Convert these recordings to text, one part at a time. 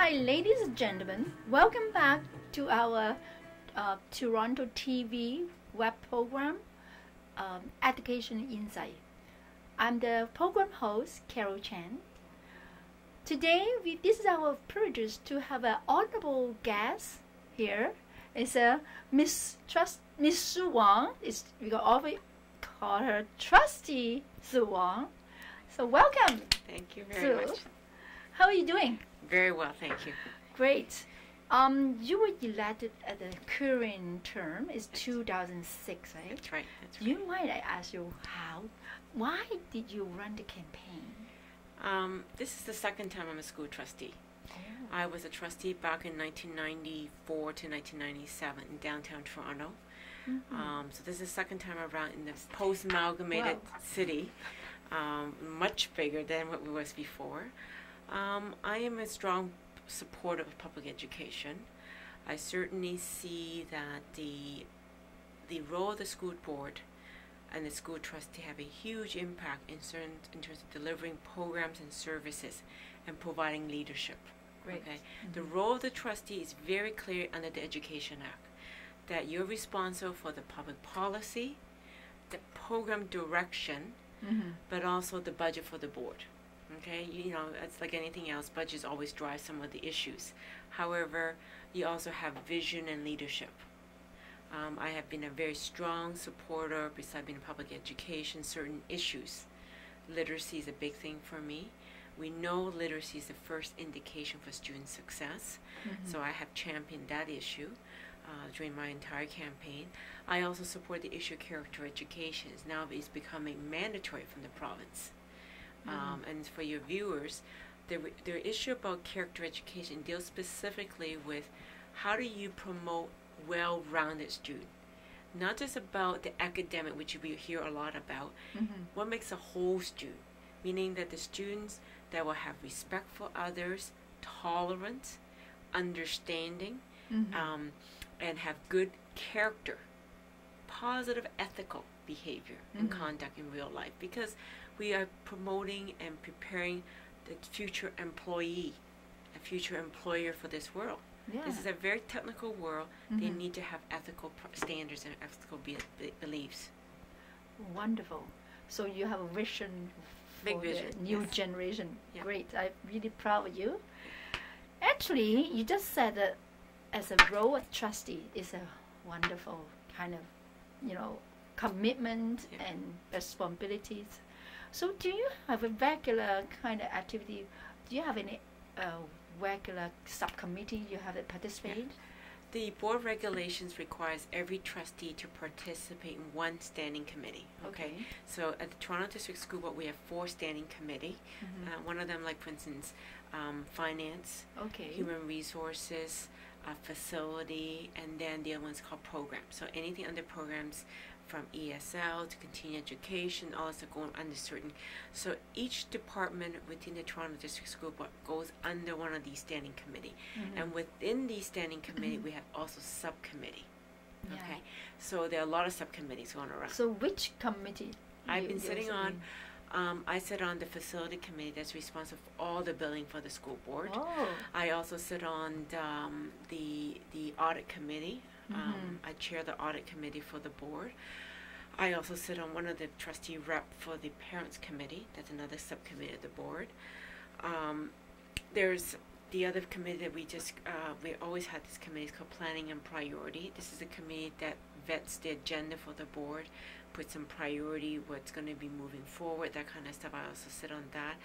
Hi, ladies and gentlemen. Welcome back to our Toronto TV web program, Education Insight. I'm the program host, Carol Chan. Today, this is our privilege to have an honorable guest here. It's Miss Sue Wang. We can always call her Trustee Sue Wang. So welcome. Thank you very much. How are you doing? Very well, thank you. Great. You were elected at the current term. It's 2006, right? That's right. That's right. You mind I ask you how? Why did you run the campaign? This is the second time I'm a school trustee. Oh. I was a trustee back in 1994 to 1997 in downtown Toronto. Mm-hmm. So this is the second time around in this post-amalgamated city, much bigger than what we was before. I am a strong supporter of public education. I certainly see that the role of the school board and the school trustee have a huge impact in terms of delivering programs and services and providing leadership. Great. Okay. Mm-hmm. The role of the trustee is very clear under the Education Act, that you're responsible for the public policy, the program direction, but also the budget for the board. Okay, you know, it's like anything else, budgets always drive some of the issues. However, you also have vision and leadership. I have been a very strong supporter, besides being in public education, certain issues. Literacy is a big thing for me. We know literacy is the first indication for student success, so I have championed that issue during my entire campaign. I also support the issue of character education. Now it's becoming mandatory from the province. And for your viewers, the issue about character education deals specifically with how do you promote well-rounded student, not just about the academic, which we hear a lot about. What makes a whole student, meaning that the students that will have respect for others, tolerance, understanding, and have good character, positive ethical behavior and conduct in real life, because we are promoting and preparing the future employee, a future employer for this world. Yeah. This is a very technical world. They need to have ethical standards and ethical beliefs. Wonderful. So you have a vision for Big vision, the new yes. generation. Yeah. Great. I'm really proud of you. Actually, you just said that as a role of trustee is a wonderful kind of, commitment and responsibilities. So do you have a regular kind of activity? Do you have any regular subcommittee you have to participate? Yeah. The board regulations requires every trustee to participate in one standing committee. Okay. So at the Toronto District School Board, we have 4 standing committee. One of them, like for instance, finance, human resources, facility, and then the other one's called programs. So anything under programs, from ESL to continuing education, all this are going under certain. So each department within the Toronto District School Board goes under one of these standing committee. And within these standing committee, we have also subcommittee. Yeah. Okay, so there are a lot of subcommittees going around. So which committee? I've been sitting on. I sit on the facility committee that's responsible for all the billing for the school board. Oh. I also sit on the audit committee. I chair the audit committee for the board. I also sit on one of the trustee rep for the parents committee. That's another subcommittee of the board. There's the other committee that we always had this committee. It's called planning and priority. This is a committee that vets the agenda for the board, puts some priority, what's going to be moving forward, that kind of stuff. I also sit on that.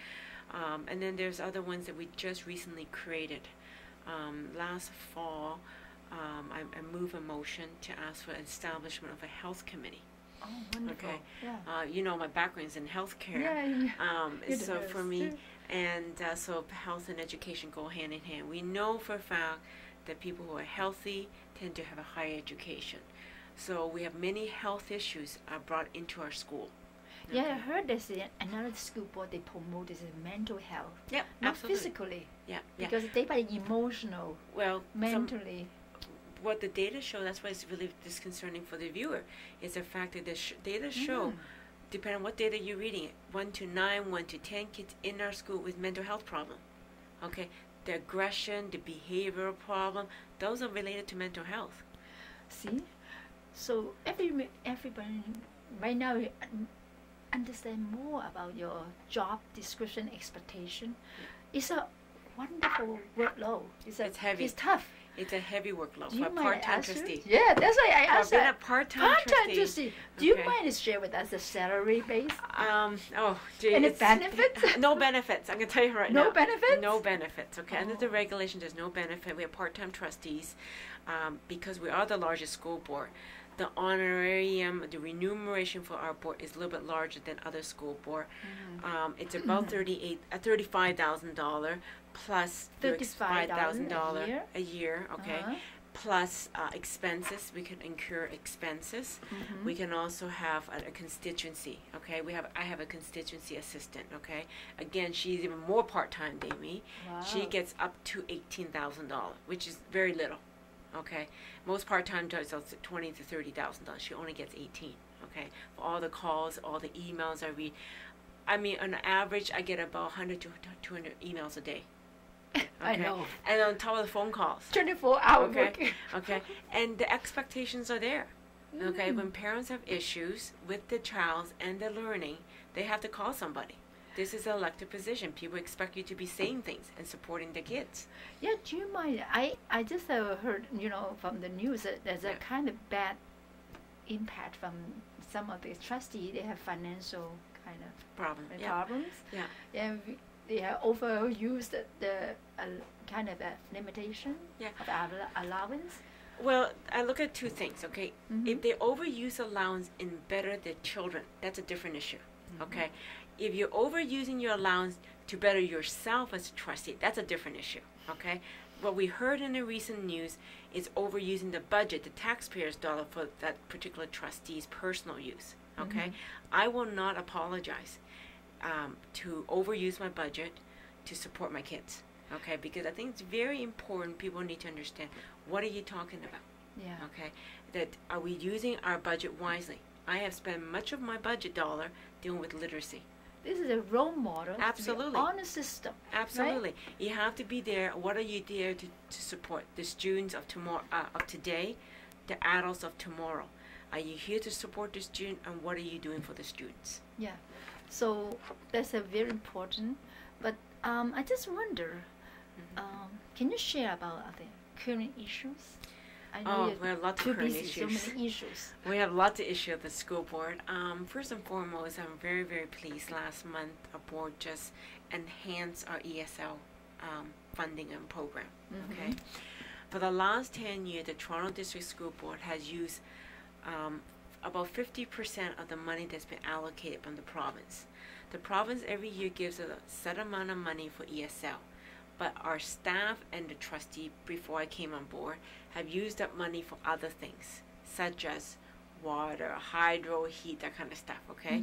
And then there's other ones that we just recently created. Last fall, I move a motion to ask for establishment of a health committee. Oh, wonderful. Okay. Yeah. My background's in healthcare. Yeah. So for me, and so health and education go hand in hand. We know for a fact that people who are healthy tend to have a higher education. So we have many health issues brought into our school. Yeah, I heard there's another school board they promote is mental health. Yeah, not absolutely. physically. Yeah, because they by emotional. Well, mentally. What the data show, that's why it's really disconcerting for the viewer, is the fact that the data show, depending on what data you're reading, 1 to 9, 1 to 10 kids in our school with mental health problem. Okay, the aggression, the behavioral problem, those are related to mental health. See, so everybody right now understand more about your job description expectation. It's a wonderful workload. It's heavy. It's tough. It's a heavy workload Do for you a mind part-time ask you? trustee. Yeah, that's why I asked Being that. a part-time trustee. Do you Okay. mind to share with us the salary base? Gee, Any it's- benefits? No benefits. I'm going to tell you right now. No benefits? No benefits. Okay. Under Oh. the regulation, there's no benefit. We have part-time trustees because we are the largest school board. The honorarium, the remuneration for our board is a little bit larger than other school board. It's about $35,000 plus $35,000 a year. Okay. Uh-huh. Plus expenses, we can incur expenses. We can also have a constituency. Okay, I have a constituency assistant. Okay, again, she's even more part-time than me. Wow. She gets up to $18,000, which is very little. Okay, most part-time jobs are $20,000 to $30,000. She only gets 18. Okay, for all the calls, all the emails I read. I mean, on average, I get about 100 to 200 emails a day. I Okay? know. And on top of the phone calls. 24-hour Okay. work. Okay, and the expectations are there. Okay, when parents have issues with the child and the learning, they have to call somebody. This is an elected position. People expect you to be saying things and supporting the kids. Yeah, do you mind? I just heard, from the news that there's a Yeah. kind of bad impact from some of the trustees. They have financial kind of Problem. Yeah. problems. Yeah. And they have overused the kind of a limitation Yeah. of allowance. Well, I look at two things, okay? Mhm. If they overuse allowance and better the children, that's a different issue, okay? If you're overusing your allowance to better yourself as a trustee, that's a different issue, okay? What we heard in the recent news is overusing the budget, the taxpayers' dollar for that particular trustee's personal use, okay? I will not apologize to overuse my budget to support my kids, okay? Because I think it's very important. People need to understand, what are you talking about? Yeah. Okay, that are we using our budget wisely? I have spent much of my budget dollar dealing with literacy. This is a role model. Absolutely. On the system. Absolutely, you have to be there. What are you there to support? The students of tomorrow, of today, the adults of tomorrow. Are you here to support the student, and what are you doing for the students? Yeah. So that's a very important. But I just wonder, can you share about the current issues? I know Oh, you're we have lots too of current busy, issues. so many issues. We have lots of issues at the school board. First and foremost, I'm very, very pleased. Last month, our board just enhanced our ESL funding and program. Okay, for the last 10 years, the Toronto District School Board has used about 50% of the money that's been allocated from the province. The province every year gives a set amount of money for ESL. But our staff and the trustee, before I came on board, have used that money for other things, such as water, hydro, heat, that kind of stuff, okay?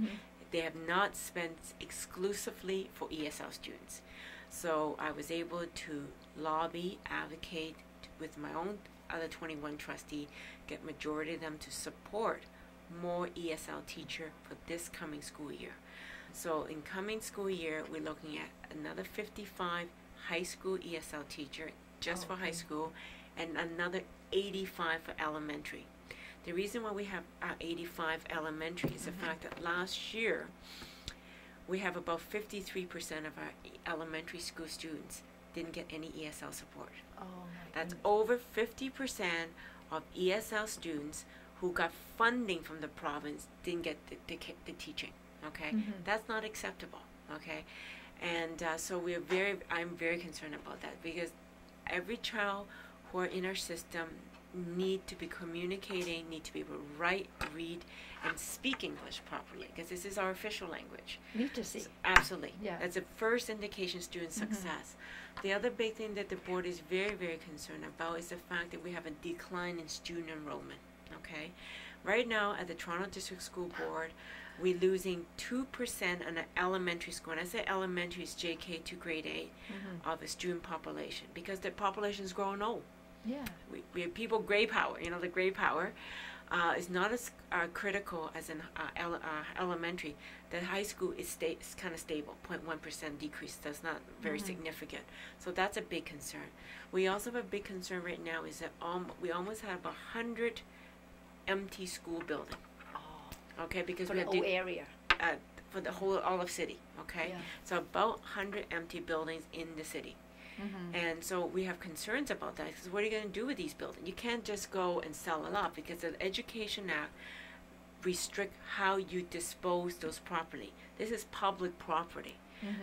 They have not spent exclusively for ESL students. So I was able to lobby, advocate with my own other 21 trustee, get majority of them to support more ESL teacher for this coming school year. So in coming school year, we're looking at another 55 high school ESL teacher just for high school, and another 85 for elementary. The reason why we have 85 elementary is the fact that last year we have about 53% of our elementary school students didn't get any ESL support. Oh my That's goodness. over 50% of ESL students who got funding from the province didn't get the teaching. Okay, that's not acceptable. Okay, and so I'm very concerned about that, because every child who are in our system need to be communicating, need to be able to write, read, and speak English properly, because this is our official language. Literacy. So, absolutely. Yeah. That's the first indication of student success. The other big thing that the board is very, very concerned about is the fact that we have a decline in student enrollment. Okay, right now at the Toronto District School Board, we're losing 2% on an elementary school. And I say elementary is JK to grade 8 of the student population, because the population is growing old. Yeah. We have people gray power, the gray power. is not as critical as in elementary. The high school is kind of stable, 0.1% decrease. That's not very significant. So that's a big concern. We also have a big concern right now is that we almost have 100 empty school buildings. Oh. Okay, because For we the have whole area. For the whole Olive City. Okay, Yeah. so about 100 empty buildings in the city. And so we have concerns about that because what are you going to do with these buildings? You can't just go and sell it off because the Education Act restrict how you dispose those property. This is public property.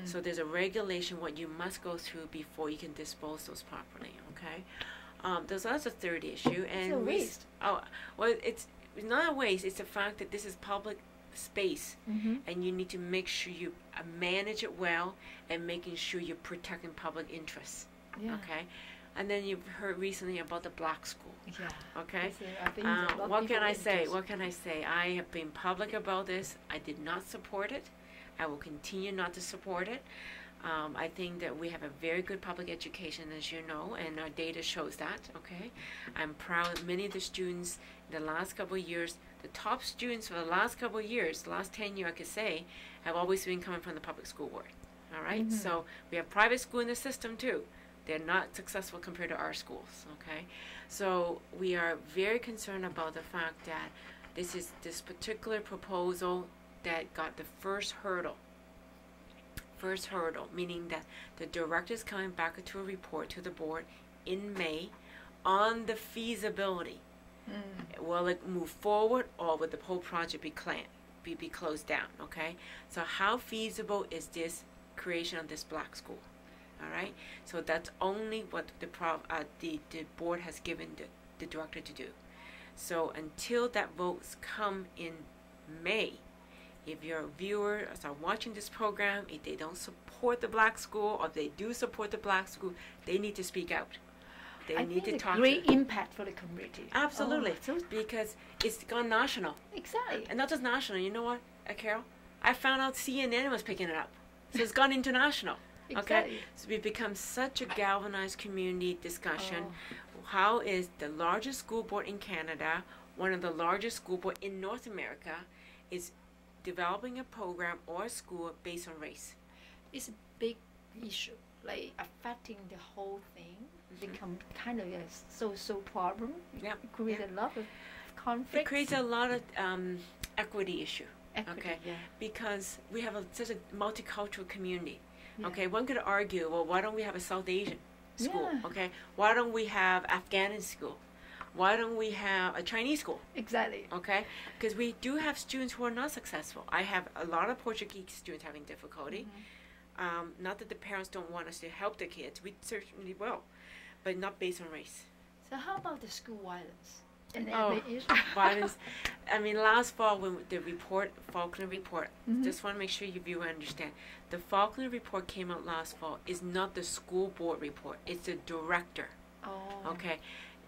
So there's a regulation what you must go through before you can dispose those property. Okay, there's also a third issue, and It's a waste. Well, it's not a waste. It's the fact that this is public space, and you need to make sure you manage it well and making sure you're protecting public interests. Yeah. Okay, and then you've heard recently about the black school. Yeah. Okay, I think a lot of what can people I say? interest. What can I say? I have been public about this. I did not support it. I will continue not to support it. I think that we have a very good public education, as you know, and our data shows that. Okay, I'm proud. Many of the students in the last couple of years, the top students for the last couple of years, the last 10 years, I could say, have always been coming from the public school board. All right, so we have private school in the system too. They're not successful compared to our schools. Okay, so we are very concerned about the fact that this particular proposal that got the first hurdle, meaning that the director is coming back to a report to the board in May on the feasibility. Will it move forward, or will the whole project be closed down? Okay, so how feasible is this creation of this black school? All right, so that's only what the board has given the director to do. So until that votes come in May, if your viewers are watching this program, if they don't support the black school, or if they do support the black school, they need to speak out. They need to talk. Great impact for the community. Absolutely, Oh, so because it's gone national, exactly. and not just national. You know what, Carol? I found out CNN was picking it up, so it's gone international. Okay, Exactly. so we've become such a galvanized community discussion. Oh. How is the largest school board in Canada, one of the largest school board in North America, is developing a program or a school based on race? It's a big issue, like affecting the whole thing. Become kind of a social problem. Yeah, It creates yeah. a lot of It conflict. creates a lot of equity issue. Equity, Okay, yeah. because we have such a multicultural community. Yeah. Okay, one could argue, well, why don't we have a South Asian school? Yeah. Okay, why don't we have Afghan school? Why don't we have a Chinese school? Exactly. Okay, because we do have students who are not successful. I have a lot of Portuguese students having difficulty. Not that the parents don't want us to help the kids, we certainly will, but not based on race. So how about the school violence? And Oh, every issue? violence. I mean, last fall when the Falkland report, Mhm. just want to make sure you viewer understand. The Falkland report came out last fall. Is not the school board report. It's the director. Oh. Okay,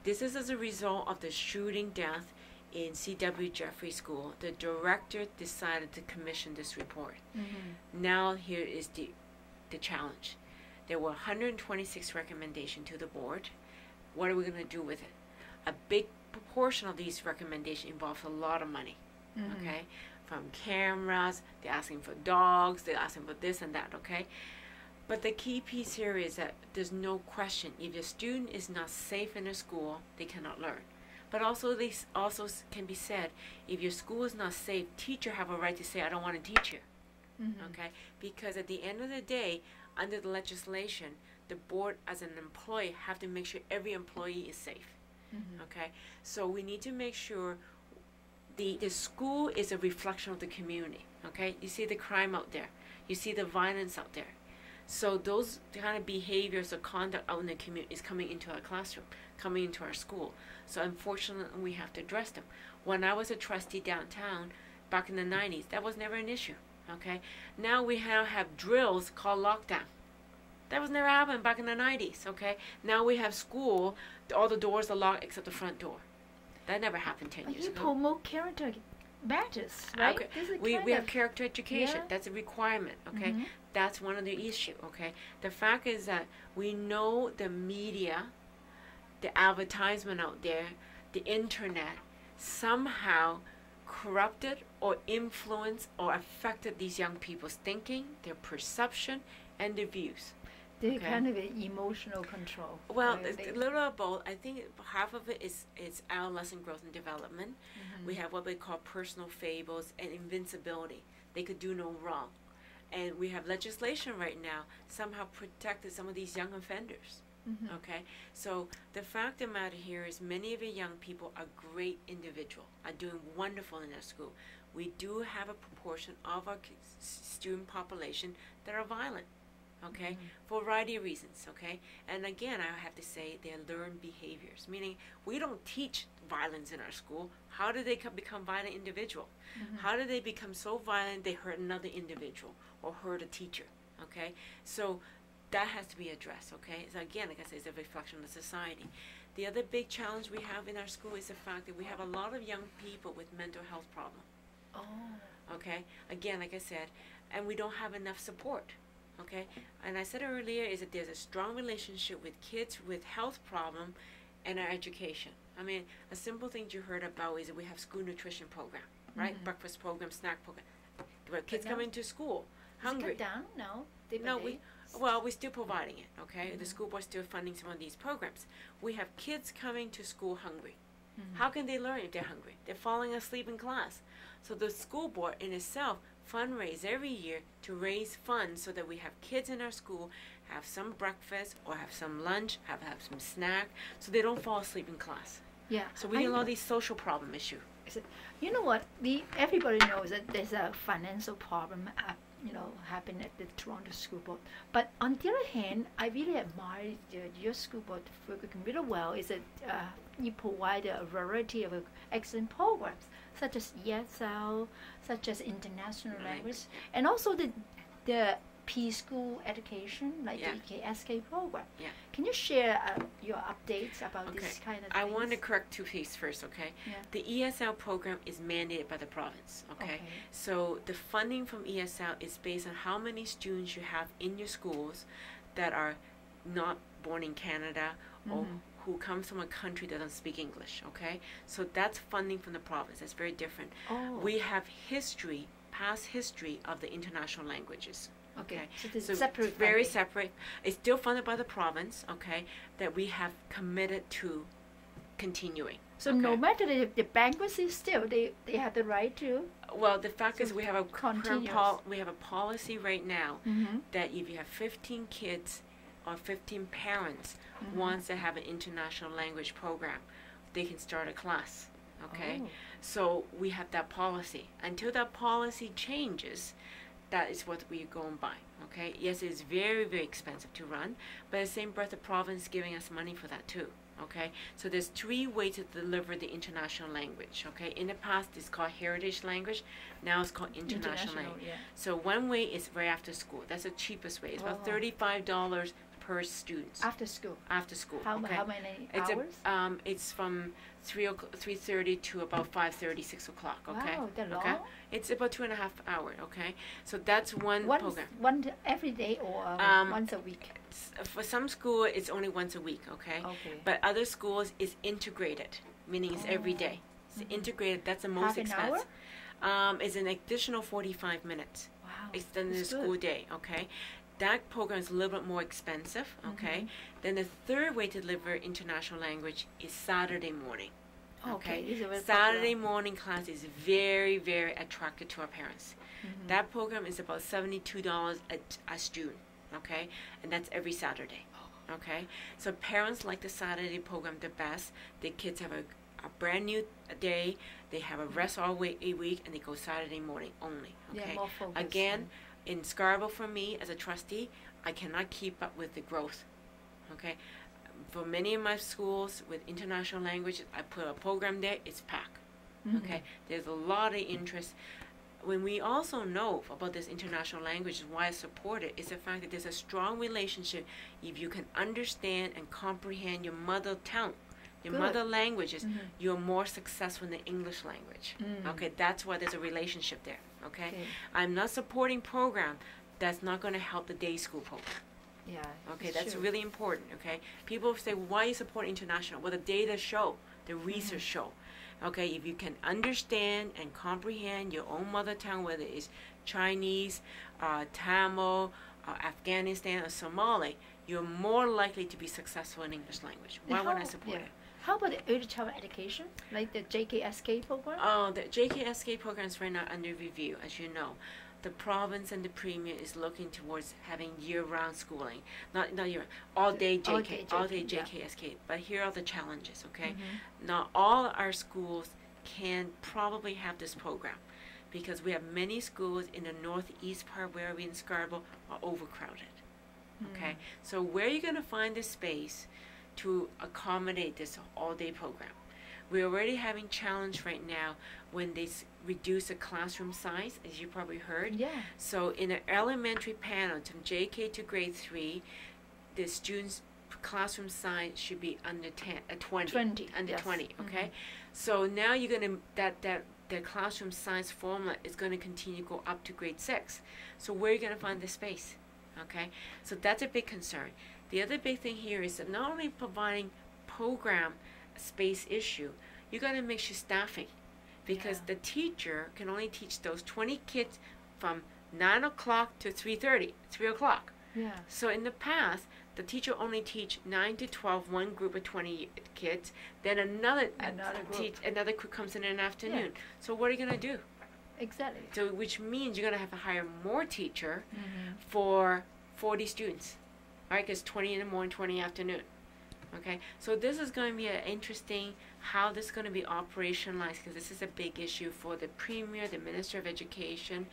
this is as a result of the shooting death in C.W. Jeffrey School. The director decided to commission this report. Now here is the challenge. There were 126 recommendations to the board. What are we going to do with it? A big proportion of these recommendations involves a lot of money. Okay, from cameras, they're asking for dogs, they're asking for this and that. Okay, but the key piece here is that there's no question, if your student is not safe in a school, they cannot learn. But also, this also can be said, if your school is not safe, teacher have a right to say, I don't want to teach here. Okay, because at the end of the day, under the legislation, the board as an employee have to make sure every employee is safe. Okay, so we need to make sure the school is a reflection of the community. Okay, you see the crime out there, you see the violence out there. So those kind of behaviors or conduct out in the community is coming into our classroom, coming into our school. So unfortunately, we have to address them. When I was a trustee downtown back in the 90s, that was never an issue. Okay, now we have drills called lockdown. That was never happened back in the 90s. Okay, now we have school, all the doors are locked except the front door. That never happened 10 But years you ago. promote character matters, right? Okay. This is We kind have of- character education. Yeah. That's a requirement. Okay, Mhm. that's one of the issue. Okay, the fact is that we know the media, the advertisement out there, the internet, somehow corrupted or influenced or affected these young people's thinking, their perception, and their views. They're kind of an emotional control. Well, it's a little of both. I think half of it is adolescent growth and development. We have what we call personal fables and invincibility. They could do no wrong. And we have legislation right now somehow protected some of these young offenders. Okay, so the fact of the matter here is many of the young people are great individuals, are doing wonderful in their school. We do have a proportion of our student population that are violent, okay, for a variety of reasons, okay. And again, I have to say they're learned behaviors, meaning we don't teach violence in our school. How do they become violent individual? How do they become so violent they hurt another individual or hurt a teacher, okay? So that has to be addressed, okay? So again, like I said, it's a reflection of the society. The other big challenge we have in our school is the fact that we have a lot of young people with mental health problems. Okay? Again, like I said, and we don't have enough support, okay? And I said earlier is that there's a strong relationship with kids with health problem and our education. I mean, a simple thing you heard about is that we have school nutrition program, right? Breakfast program, snack program. Where kids come into school hungry. Is it cut down? No. We're still providing it, okay? The school board's still funding some of these programs. We have kids coming to school hungry. How can they learn if they're hungry? They're falling asleep in class. So the school board in itself fundraise every year to raise funds so that we have kids in our school have some breakfast or have some lunch, have some snack, so they don't fall asleep in class. Yeah. So we need a lot of these social problem issue. You know what? Everybody knows that there's a financial problem happen at the Toronto School Board. But on the other hand, I really admire your school board working really well. Is that you provide a variety of excellent programs, such as ESL, such as international language, and also the preschool education, like the EKSK program. Yeah. Can you share your updates about this kind of things? I want to correct two things first, okay? Yeah. The ESL program is mandated by the province, okay? So the funding from ESL is based on how many students you have in your schools that are not born in Canada or who comes from a country that doesn't speak English, okay? So that's funding from the province. That's very different. We have past history of the international languages. Okay, so it's very separate. It's still funded by the province, okay, that we have committed to continuing. So no matter the bankruptcy, still they have the right to. Well, the fact is we have a policy right now that if you have 15 kids or 15 parents wants to have an international language program, they can start a class. Okay, so we have that policy. Until that policy changes, that is what we're going by, okay? Yes, it's very, very expensive to run, but at the same breath, the province is giving us money for that too, okay? So there's 3 ways to deliver the international language, okay? In the past, it's called heritage language. Now it's called international language. Yeah. So one way is right after school. That's the cheapest way. It's about $35 per student. After school? After school, How many hours? It's from 3:30 to about 5:30, 6 o'clock, okay? Wow, that long? Okay? It's about 2.5 hours, okay? So that's one program. One every day or once a week? For some school, it's only once a week, okay? But other schools, it's integrated, meaning it's every day. It's integrated, that's the most expensive. It's an additional 45 minutes. Wow. It's done in the school day, okay? That program is a little bit more expensive, okay? Then the third way to deliver international language is Saturday morning. Okay, Saturday morning class is very, very attractive to our parents. That program is about $72 a student, okay? And that's every Saturday, okay? So parents like the Saturday program the best. The kids have a brand new day. They have a rest all week, and they go Saturday morning only, okay? Again, in Scarborough, for me as a trustee, I cannot keep up with the growth, okay? For many of my schools with international language, I put a program there, it's packed, okay? There's a lot of interest. When we also know about this international language, why I support it, is the fact that there's a strong relationship. If you can understand and comprehend your mother tongue, your mother languages, you're more successful in the English language. Okay, that's why there's a relationship there. Okay, I'm not supporting program that's not going to help the day school program. Yeah. Okay, that's really important. Okay, people say, why you support international? Well, the data show, the research show. Okay, if you can understand and comprehend your own mother tongue, whether it's Chinese, Tamil, Afghanistan, or Somali, you're more likely to be successful in English language. Why would I support it? How about the early childhood education, like the JKSK program? Oh, the JKSK program is right now under review, as you know. The province and the premier is looking towards having year-round schooling, not year, all-day JKSK. Yeah. But here are the challenges. Okay, not all our schools can probably have this program, because we have many schools in the northeast part where we in Scarborough are overcrowded. Okay, so where are you going to find the space to accommodate this all-day program? We're already having challenge right now when they reduce the classroom size, as you probably heard. Yeah. So in an elementary panel, from JK to grade 3, the students' classroom size should be under 20. Under yes. 20, okay? So now you're going to, the classroom size formula is going to continue to go up to grade 6. So where are you going to find the space? Okay? So that's a big concern. The other big thing here is that not only providing program space issue, you got to make sure staffing, because the teacher can only teach those 20 kids from 9 o'clock to 3 o'clock. Yeah. So in the past, the teacher only teach 9 to 12, one group of 20 kids, then another group comes in an afternoon. Yeah. So what are you going to do? Exactly. So which means you're going to have to hire more teacher for 40 students, right? Because 20 in the morning, 20 in the afternoon. Okay, so this is going to be interesting how this is going to be operationalized, because this is a big issue for the Premier, the Minister of Education,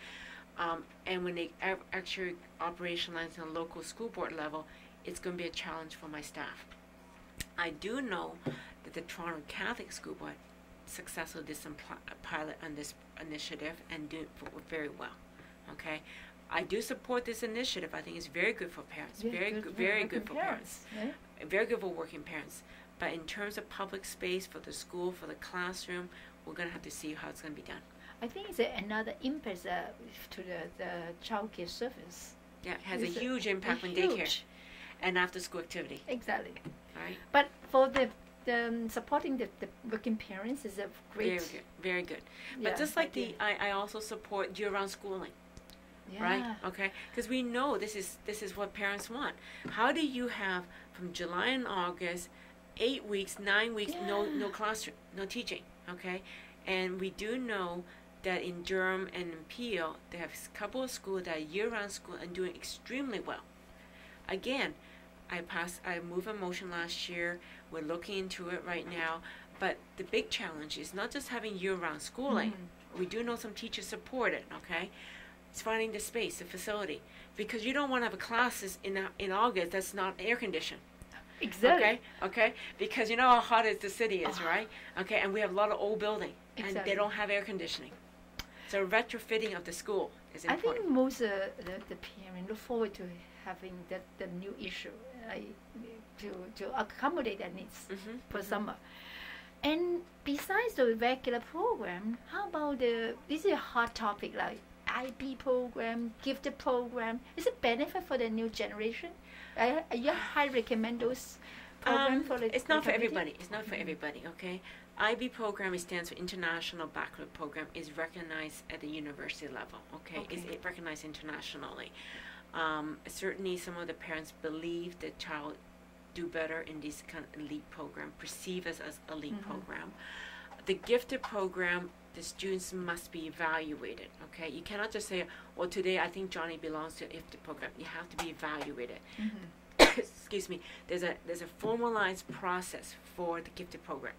and when they actually operationalize on a local school board level, it's going to be a challenge for my staff. I do know that the Toronto Catholic School Board successfully did some pilot on this initiative and did very well. Okay, I do support this initiative. I think it's very good for parents. Very good for parents. Yeah. Very good for working parents. But in terms of public space for the school, for the classroom, we're going to have to see how it's going to be done. I think it's another impact to the child care service. Yeah, it has a huge impact on daycare and after school activity. Exactly. Right. But for the supporting the working parents is a great. Very good. But just like I also support year-round schooling. Yeah. Right? Okay? Because we know this is what parents want. How do you have from July and August, 8 weeks, 9 weeks, no classroom, no teaching, okay? And we do know that in Durham and in Peel, they have a couple of schools that are year-round school and doing extremely well. Again, I moved a motion last year. We're looking into it right now. But the big challenge is not just having year-round schooling. We do know some teachers support it, okay? It's finding the space, the facility, because you don't want to have classes in August that's not air conditioned. Exactly. Okay. Because you know how hot the city is, right? Okay, and we have a lot of old buildings, and they don't have air conditioning. So retrofitting of the school is important. I think most the parents look forward to having the new issue to accommodate their needs for summer. And besides the regular program, how about this is a hot topic like IB program, gifted program. Is it benefit for the new generation? You highly recommend those programs for the It's not for everybody. It's not for everybody, okay? IB program, it stands for International Baccalaureate Program, is recognized at the university level, okay? Is it recognized internationally? Certainly some of the parents believe the child do better in this kind of elite program, perceived as elite program. The gifted program, the students must be evaluated, okay? You cannot just say, well, today I think Johnny belongs to the gifted program. You have to be evaluated. Excuse me. There's a formalized process for the gifted program.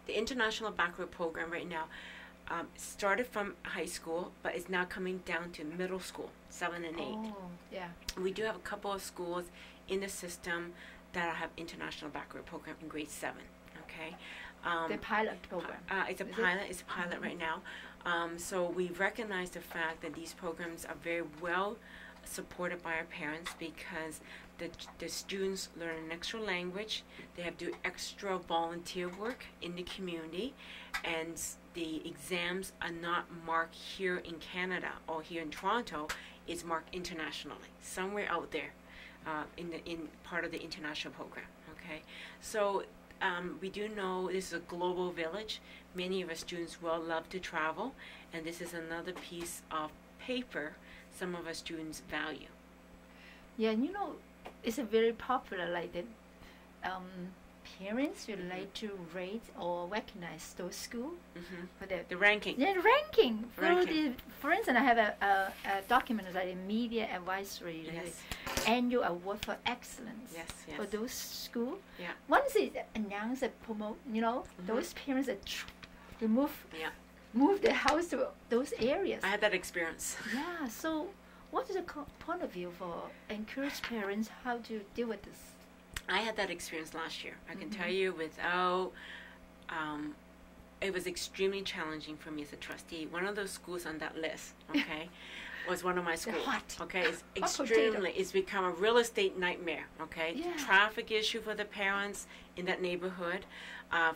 The International Baccalaureate Program right now started from high school, but it's now coming down to middle school, 7 and 8. Oh, yeah. We do have a couple of schools in the system that have International Baccalaureate Program in grade 7, okay? The pilot program. It's a pilot right now. So we recognize the fact that these programs are very well supported by our parents, because the students learn an extra language, they have to do extra volunteer work in the community, and the exams are not marked here in Canada or here in Toronto, it's marked internationally, somewhere out there in part of the international program, okay? So we do know this is a global village. Many of our students will love to travel, and this is another piece of paper some of our students value. Yeah, you know, it's a very popular, like the parents would like to rate or recognize those schools for the ranking. Yeah, ranking. For instance, I have a document like a media advisory, Yes. annual award for excellence Yes, for yes. those schools. Yeah. Once it's announced and promote, you know, those parents that they Yeah. move their house to those areas. I had that experience. Yeah. So, what is the point of view for encourage parents how to deal with this? I had that experience last year. I can tell you without, it was extremely challenging for me as a trustee. One of those schools on that list, okay, was one of my schools. Hot. Okay, it's Hot extremely, it's become a real estate nightmare, okay? Yeah. Traffic issue for the parents in that neighborhood,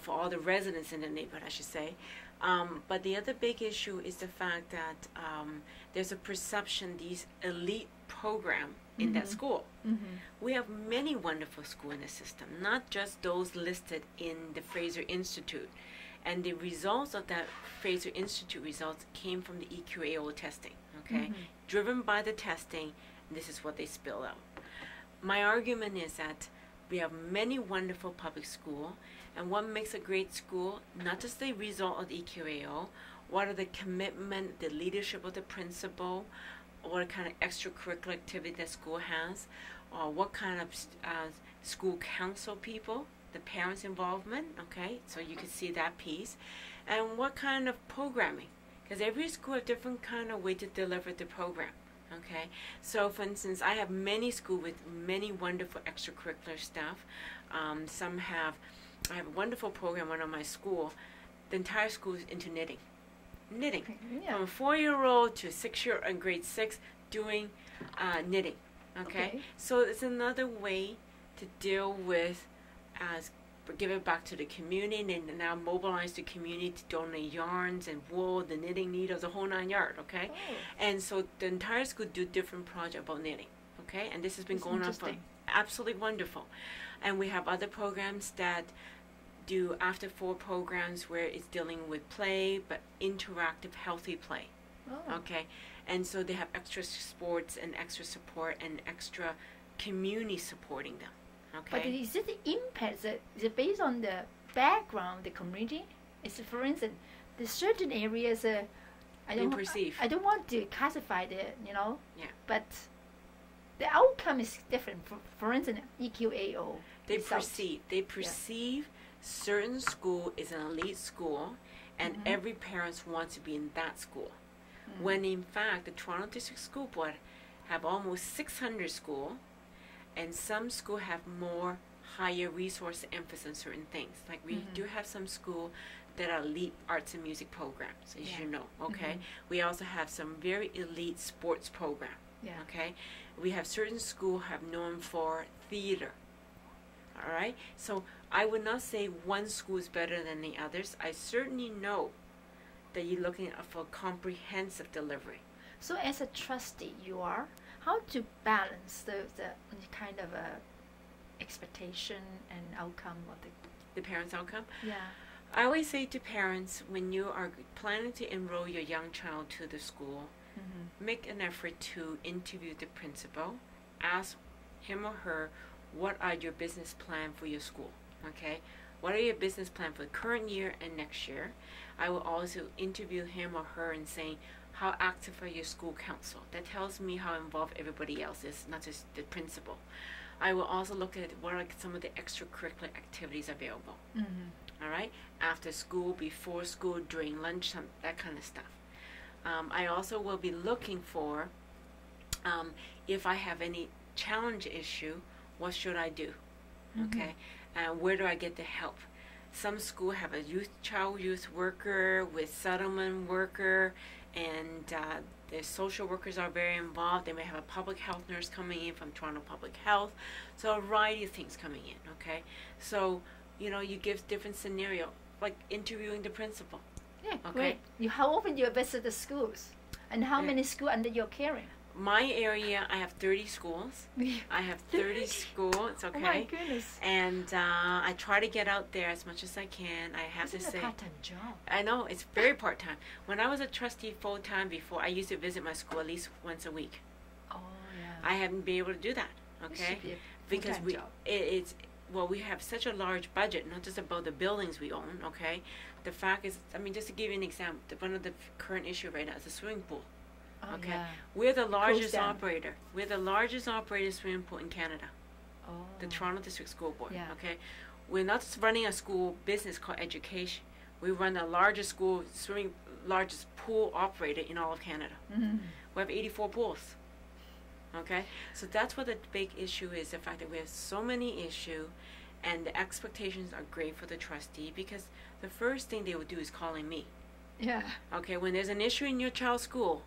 for all the residents in the neighborhood, I should say. But the other big issue is the fact that there's a perception these elite program in that school. We have many wonderful schools in the system, not just those listed in the Fraser Institute. And the results of that Fraser Institute results came from the EQAO testing, okay? Driven by the testing, this is what they spill out. My argument is that we have many wonderful public schools, and what makes a great school, not just the result of the EQAO, what are the commitment, the leadership of the principal, what kind of extracurricular activity that school has, or what kind of school council people, the parents' involvement, okay, so you can see that piece, and what kind of programming, because every school has different kind of way to deliver the program, okay. So, for instance, I have many schools with many wonderful extracurricular stuff. I have a wonderful program at my school. The entire school is into knitting. Yeah. From a 4-year-old to a 6-year-old in grade 6 doing knitting. Okay? So it's another way to deal with, give it back to the community, and now mobilize the community to donate yarns and wool, the knitting needles, the whole 9 yards. Okay? And so the entire school do different project about knitting. Okay? And this has been going on for absolutely wonderful. And we have other programs that do after 4 programs where it's dealing with play, but interactive, healthy play. Okay, and so they have extra sports and extra support and extra community supporting them. Okay, but is it the impact? Is it based on the background, the community? Is it, for instance, the certain areas? I don't want to classify the, you know. Yeah. But the outcome is different. For instance, EQAO. They perceive certain school is an elite school, and every parent wants to be in that school. When in fact, the Toronto District School Board have almost 600 schools, and some schools have more higher resource emphasis on certain things. Like we do have some schools that are elite arts and music programs, as you know. Okay, we also have some very elite sports program. Yeah. Okay, we have certain schools have known for theater. All right, so I would not say one school is better than the others. I certainly know that you're looking for comprehensive delivery. So as a trustee, how to balance the kind of expectation and outcome of the parents' outcome? Yeah. I always say to parents, when you are planning to enroll your young child to the school, make an effort to interview the principal, ask him or her, what are your business plan for your school? Okay, what are your business plan for the current year and next year? I will also interview him or her and say, how active are your school council? That tells me how involved everybody else is, not just the principal. I will also look at what are some of the extracurricular activities available. All right, after school, before school, during lunch, that kind of stuff. I also will be looking for, if I have any challenge issue, what should I do? Okay, where do I get the help? Some schools have a child youth worker with settlement worker, and the social workers are very involved. They may have a public health nurse coming in from Toronto Public Health. So a variety of things coming in, okay? So, you know, you give different scenario, like interviewing the principal. Yeah, okay. Great. How often do you visit the schools? And how many schools under your caring? my area, I have 30 schools. I have 30 schools, okay? Oh my goodness. And I try to get out there as much as I can. I have to say. It's a part-time job. I know, it's very part-time. When I was a trustee full-time before, I used to visit my school at least once a week. Oh, yeah. I haven't been able to do that, okay? Because we have such a large budget, not just about the buildings we own, okay? The fact is, I mean, just to give you an example, one of the current issue right now is the swimming pool. Oh, Okay, yeah. we're the largest operator. We're the largest operator swimming pool in Canada. Oh. The Toronto District School Board. Yeah. Okay, we're not just running a school business called education. We run the largest largest pool operator in all of Canada. Mm-hmm. We have 84 pools. Okay, so that's what the big issue is: the fact that we have so many issues, and the expectations are great for the trustee because the first thing they would do is calling me. Yeah. Okay, when there's an issue in your child's school,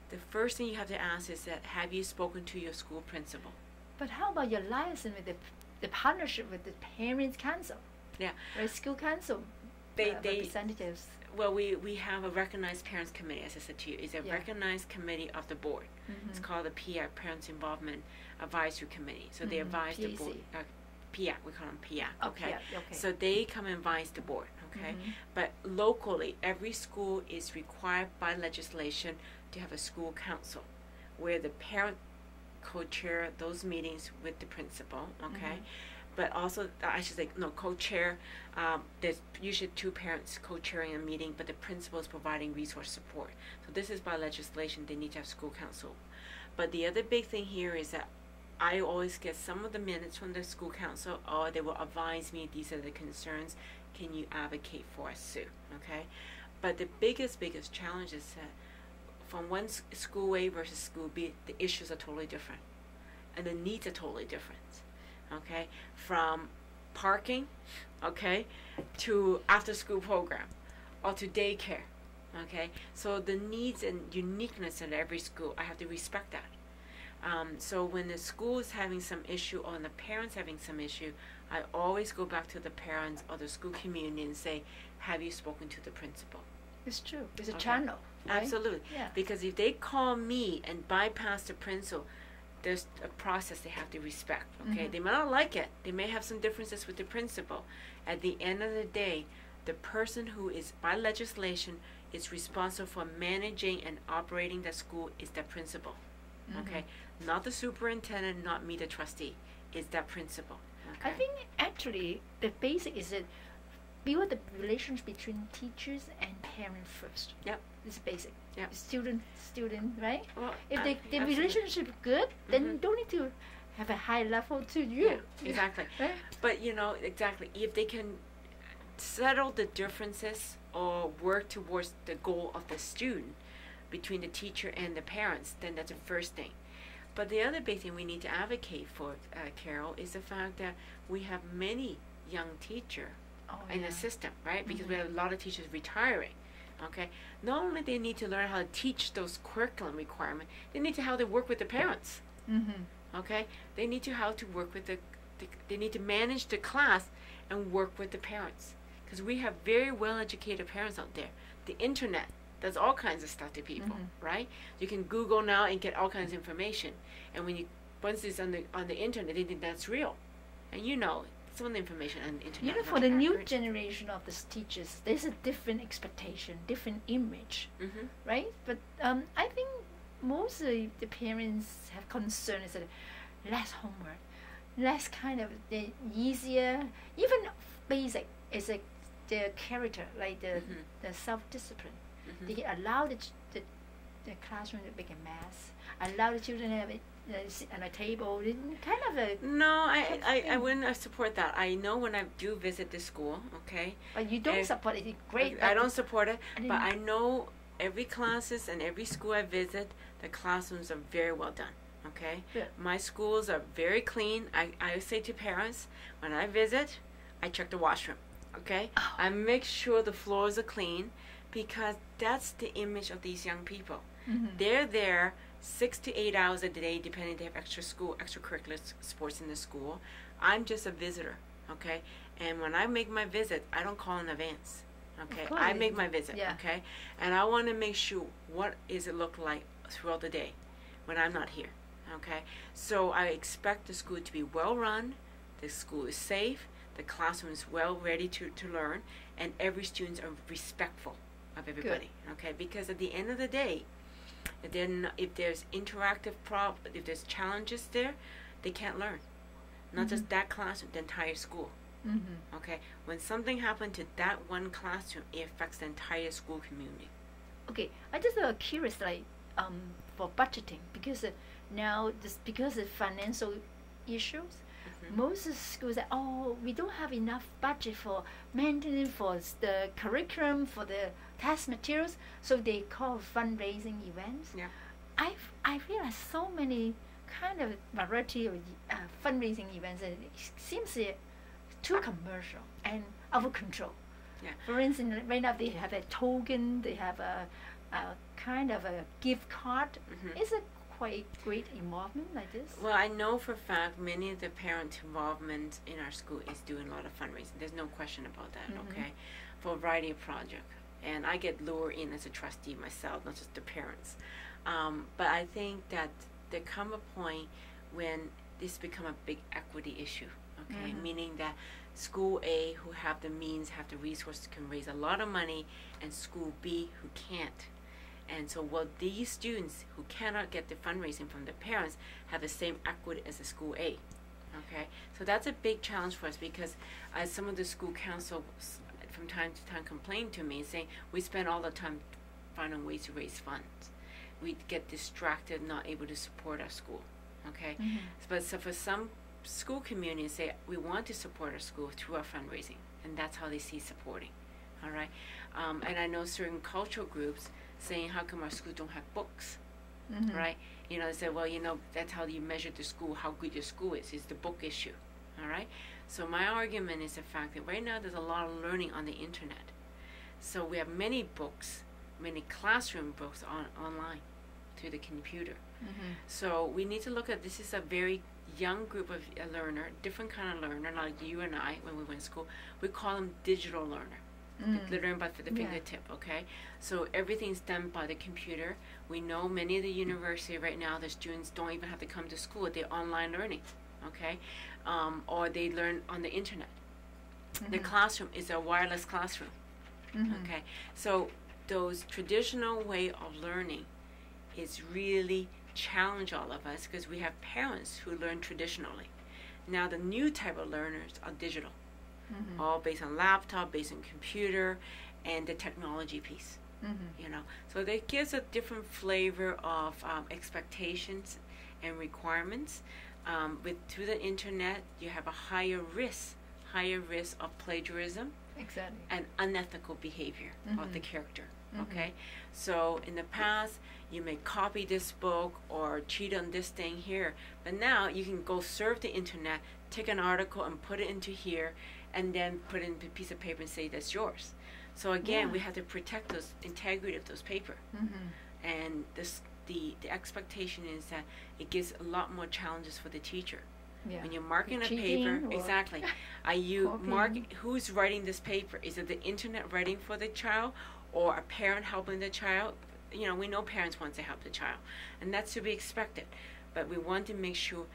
the first thing you have to ask is that, have you spoken to your school principal? But how about your liaison with the partnership with the parents' council? Yeah. Or school council representatives? Well, we have a recognized parents committee, as I said to you. It's a recognized committee of the board. Mm-hmm. It's called the PIAC, Parents Involvement Advisory Committee. So they advise the board. PIAC, we call them PIAC, okay? PIAC, okay. So they come and advise the board, okay? Mm-hmm. But locally, every school is required by legislation to have a school council where the parent co-chair those meetings with the principal, okay? Mm-hmm. But also, I should say, no, co-chair, there's usually two parents co-chairing a meeting, but the principal is providing resource support. So this is by legislation, they need to have school council. But the other big thing here is that I always get some of the minutes from the school council, or they will advise me, these are the concerns, can you advocate for us, Sue, okay? But the biggest challenge is that from one school A versus school B, the issues are totally different. And the needs are totally different, okay? From parking, okay, to after-school program, or to daycare, okay? So the needs and uniqueness in every school, I have to respect that. So when the school is having some issue or the parents having some issue, I always go back to the parents or the school community and say, have you spoken to the principal? It's true. It's a channel. Right? Absolutely. Yeah. Because if they call me and bypass the principal, there's a process they have to respect, okay? Mm-hmm. They may not like it. They may have some differences with the principal. At the end of the day, the person who is, by legislation, is responsible for managing and operating the school is the principal, okay? Not the superintendent, not me, the trustee. It's that principal. Okay? I think actually the basic is that build the relationship between teachers and parents first. Yep. It's basic. Yep. Student, right? Well, if the relationship is good, then you don't need to have a high level to you. Yeah, exactly. Right? But exactly, if they can settle the differences or work towards the goal of the student between the teacher and the parents, then that's the first thing. But the other big thing we need to advocate for, Carol, is the fact that we have many young teachers in the system, right? Because we have a lot of teachers retiring, okay? Not only they need to learn how to teach those curriculum requirements, they need to how to work with the parents, okay? They need to how to work with they need to manage the class and work with the parents. Because we have very well-educated parents out there. The internet does all kinds of stuff to people, right? You can Google now and get all kinds of information. And once it's on the internet, they think that's real. And some of the information on the internet. For the new generation of the teachers, there's a different expectation, different image, right? But I think most of the parents have concerns that less homework, less kind of the easier, even basic is like their character, like the self-discipline. They allow the classroom to make a mess. Allow the children to have it sit on a table. Kind of a no. I wouldn't support that. I know when I do visit the school, okay. But you don't support it. Great. I don't support it. But I know every classes and every school I visit, the classrooms are very well done. Okay. Yeah. My schools are very clean. I say to parents when I visit, I check the washroom. Okay. Oh. I make sure the floors are clean. Because that's the image of these young people. They're there 6 to 8 hours a day, depending if they have extracurricular sports in the school. I'm just a visitor, okay? And when I make my visit, I don't call in advance, okay? I make my visit, okay? And I want to make sure what does it look like throughout the day. when I'm not here. Okay, so I expect the school to be well run, the school is safe, the classroom is well ready to learn, and every student are respectful of everybody. Good. Okay, because at the end of the day, then if there's if there's challenges there, they can't learn. Not just that classroom, the entire school. Okay, when something happened to that one classroom, it affects the entire school community. Okay, I just curious, like for budgeting, because now because of financial issues, most schools say, oh, we don't have enough budget for maintenance, for the curriculum, for the test materials, so they call fundraising events. Yeah. I realize so many kind of variety of fundraising events, and it seems too commercial and out of control. Yeah. For instance, right now they have a token, they have a kind of a gift card. Is it quite great involvement like this? Well, I know for a fact many of the parent involvement in our school is doing a lot of fundraising. There's no question about that, okay, for a variety of projects. And I get lured in as a trustee myself, not just the parents. But I think that there come a point when this become a big equity issue, okay, meaning that school A, who have the means, have the resources, can raise a lot of money, and school B, who can't. And so will these students who cannot get the fundraising from their parents have the same equity as the school A? Okay, so that's a big challenge for us, because some of the school councils from time to time complain to me saying we spend all the time finding ways to raise funds. We get distracted, not able to support our school. Okay, but so for some school communities say we want to support our school through our fundraising, and that's how they see supporting. All right, and I know certain cultural groups saying how come our schools don't have books, right? You know, they say, well, you know, that's how you measure the school, how good your school is the book issue. All right, so my argument is the fact that right now there's a lot of learning on the internet, so we have many books, many classroom books online through the computer. So we need to look at this is a very young group of learner, different kind of learner, like you and I when we went to school. We call them digital learner. They learn by the fingertip, okay? So everything's done by the computer. We know many of the university right now, the students don't even have to come to school. They're online learning, okay? Or they learn on the internet. The classroom is a wireless classroom, okay? So those traditional way of learning is really challenge all of us, because we have parents who learn traditionally. Now the new type of learners are digital. All based on laptop, based on computer, and the technology piece. You know, so that gives a different flavor of expectations and requirements. Through the internet, you have a higher risk of plagiarism, and unethical behavior of the character. Okay, so in the past you may copy this book or cheat on this thing here, but now you can go surf the internet, take an article and put it into here, and then put in a piece of paper and say that's yours. So again, we have to protect those integrity of those paper. And the expectation is that it gives a lot more challenges for the teacher. When you're marking a paper, exactly. Are you marking who's writing this paper? Is it the internet writing for the child, or a parent helping the child? You know, we know parents want to help the child, and that's to be expected. But we want to make sure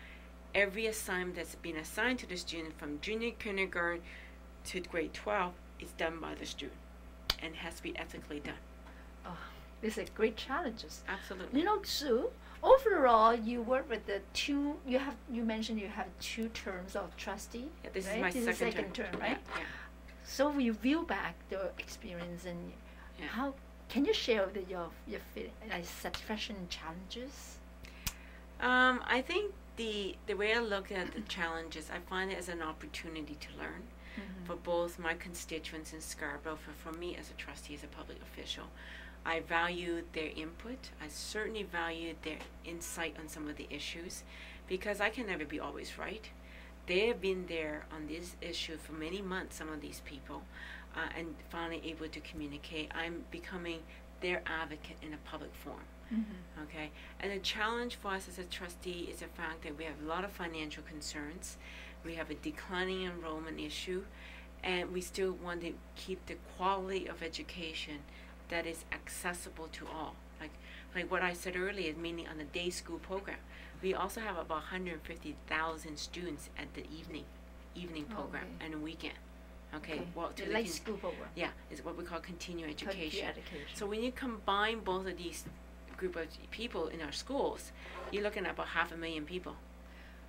every assignment that's been assigned to the student from junior kindergarten to grade 12 is done by the student and has to be ethically done. Oh, these are great challenges. Absolutely. You know, Sue, overall, you work with the two. You mentioned you have 2 terms of trustee. Yeah, this right? is my this second term, right? Yeah. So we view back the experience, and how can you share with your feeling, like satisfaction and challenges? I think the way I look at the challenges, I find it as an opportunity to learn for both my constituents in Scarborough, for me as a trustee, as a public official. I value their input. I certainly value their insight on some of the issues, because I can never be always right. They have been there on this issue for many months, some of these people, and finally able to communicate. I'm becoming their advocate in a public forum. Okay, and the challenge for us as a trustee is the fact that we have a lot of financial concerns. We have a declining enrollment issue, and we still want to keep the quality of education that is accessible to all. Like, like what I said earlier, meaning on the day school program. We also have about 150,000 students at the evening program and a weekend. Okay. Well, the late school program. Yeah, it's what we call continuing education. So when you combine both of these group of people in our schools, you're looking at about 500,000 people.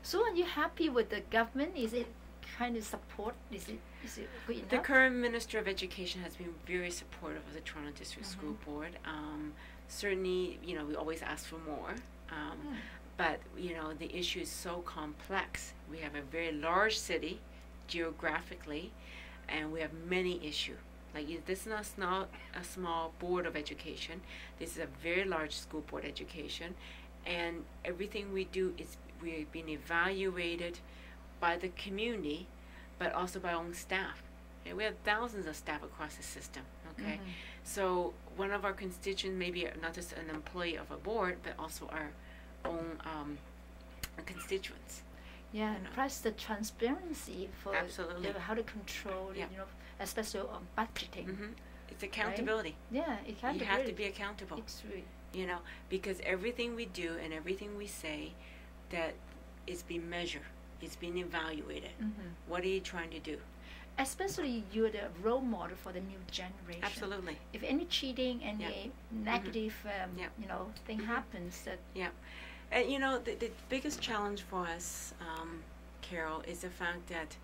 So are you happy with the government? Is it kind of support? Is it good enough? The current Minister of Education has been very supportive of the Toronto District School Board. Certainly, you know, we always ask for more. But, you know, the issue is so complex. We have a very large city geographically, and we have many issues. Like, this is not a small board of education. This is a very large school board education. And everything we do is we're being evaluated by the community, but also by our own staff. And we have thousands of staff across the system, okay? So one of our constituents may be not just an employee of a board, but also our own constituents. Yeah, and plus the transparency for how to control, you know, especially on budgeting. It's accountability. Right? Yeah, accountability. You have to be accountable. It's really, you know, because everything we do and everything we say, that is being measured, it's being evaluated. What are you trying to do? Especially you're the role model for the new generation. Absolutely. If any cheating, any negative, you know, thing happens, that and you know, the biggest challenge for us, Carol, is the fact that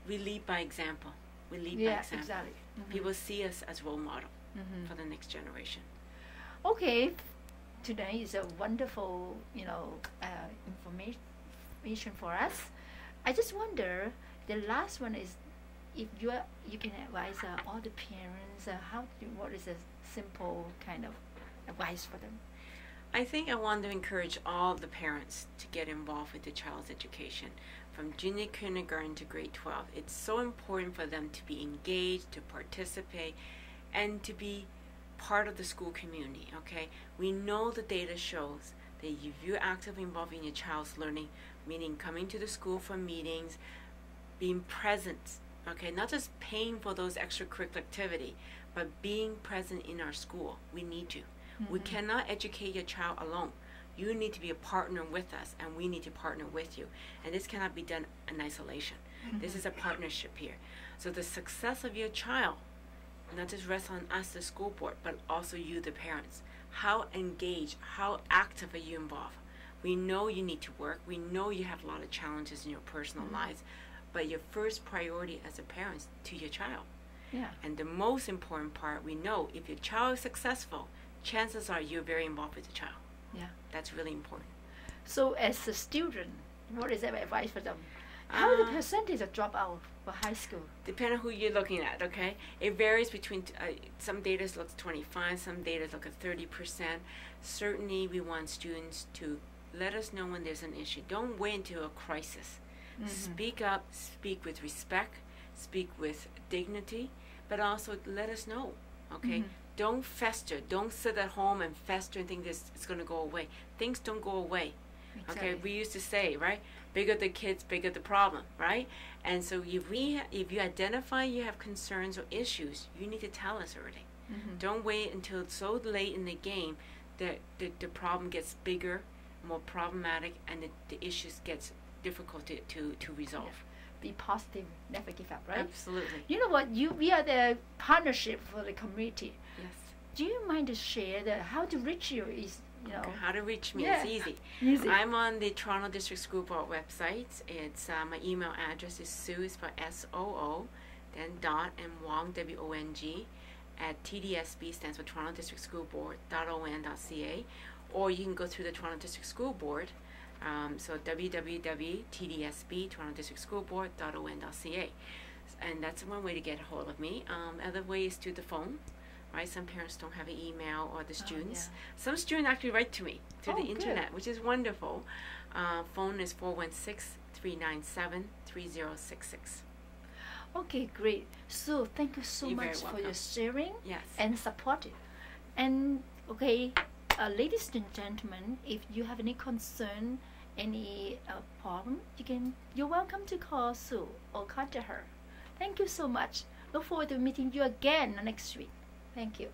we lead by example. We lead by example. Exactly. People see us as role model for the next generation. Okay, today is a wonderful, you know, information for us. I just wonder, the last one is, if you can advise all the parents, what is a simple kind of advice for them? I think I want to encourage all the parents to get involved with the child's education from junior kindergarten to grade 12. It's so important for them to be engaged, to participate, and to be part of the school community, okay? We know the data shows that if you're actively involved in your child's learning, meaning coming to the school for meetings, being present, okay? Not just paying for those extracurricular activity, but being present in our school. We need you. We cannot educate your child alone. You need to be a partner with us, and we need to partner with you. And this cannot be done in isolation. This is a partnership here. So the success of your child not just rests on us, the school board, but also you, the parents. How engaged, how active are you involved? We know you need to work. We know you have a lot of challenges in your personal lives, but your first priority as a parent is to your child. Yeah. And the most important part, we know if your child is successful, chances are you're very involved with the child. Yeah. That's really important. So as a student, what is that advice for them? How is the percentage of dropout for high school? Depending on who you're looking at, okay? It varies between, some data looks 25, some data look at 30%. Certainly we want students to let us know when there's an issue. Don't wait until a crisis. Speak up, speak with respect, speak with dignity, but also let us know, okay? Don't fester. Don't sit at home and fester and think this is going to go away. Things don't go away. Exactly. Okay, we used to say, right? Bigger the kids, bigger the problem, right? And so if you identify you have concerns or issues, you need to tell us already. Don't wait until it's so late in the game that the problem gets bigger, more problematic, and the issues gets difficult to resolve. Be positive, never give up, right? Absolutely. You know what? We are the partnership for the community. Yes. Do you mind to share how to reach you? Is how to reach me is easy. I'm on the Toronto District School Board website. It's my email address is Sue, is for SOO, then dot, and Wong, WONG, at TDSB, stands for Toronto District School Board, .on.ca, or you can go through the Toronto District School Board, so www.tdsb, Toronto District School Board, .on.ca. And that's one way to get a hold of me. Other way is through the phone. Right, some parents don't have an email, or the students. Some students actually write to me through the internet, which is wonderful. Phone is 416-397-3066. Okay, great. So thank you so much for your sharing and support. And okay, ladies and gentlemen, if you have any concern, any problem, you're welcome to call Sue or contact her. Thank you so much. Look forward to meeting you again next week. Thank you.